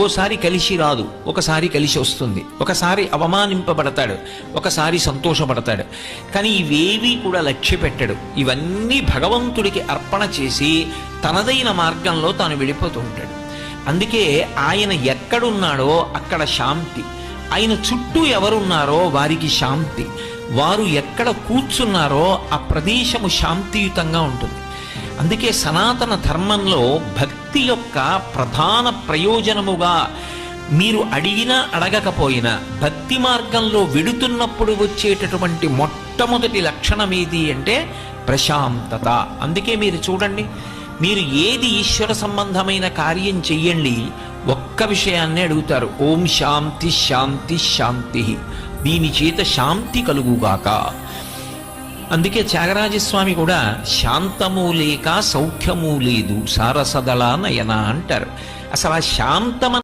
ఓసారి కలిసి రాదు, ఒకసారి కలిసి వస్తుంది, ఒకసారి అవమానింపబడతాడు, ఒకసారి సంతోషపడతాడు. కానీ ఇవేవీ కూడా లక్ష్య పెట్టడు. ఇవన్నీ భగవంతుడికి అర్పణ చేసి తనదైన మార్గంలో తాను వెళ్ళిపోతూ ఉంటాడు. అందుకే ఆయన ఎక్కడున్నాడో అక్కడ శాంతి, ఆయన చుట్టూ ఎవరున్నారో వారికి శాంతి, వారు ఎక్కడ కూర్చున్నారో ఆ ప్రదేశము శాంతియుతంగా ఉంటుంది. అందుకే సనాతన ధర్మంలో భక్తి యొక్క ప్రధాన ప్రయోజనముగా మీరు అడిగినా అడగకపోయినా భక్తి మార్గంలో వెడుతున్నప్పుడు వచ్చేటటువంటి మొట్టమొదటి లక్షణం ఏది అంటే ప్రశాంతత. అందుకే మీరు చూడండి, మీరు ఏది ఈశ్వర సంబంధమైన కార్యం చెయ్యండి, ఒక్క విషయాన్నే అడుగుతారు, ఓం శాంతి శాంతి శాంతి, దీని చేత శాంతి కలుగుగాక. అందుకే త్యాగరాజస్వామి కూడా శాంతము లేక సౌఖ్యము లేదు సారసదళ నయన అంటారు. అసలు ఆ శాంతమ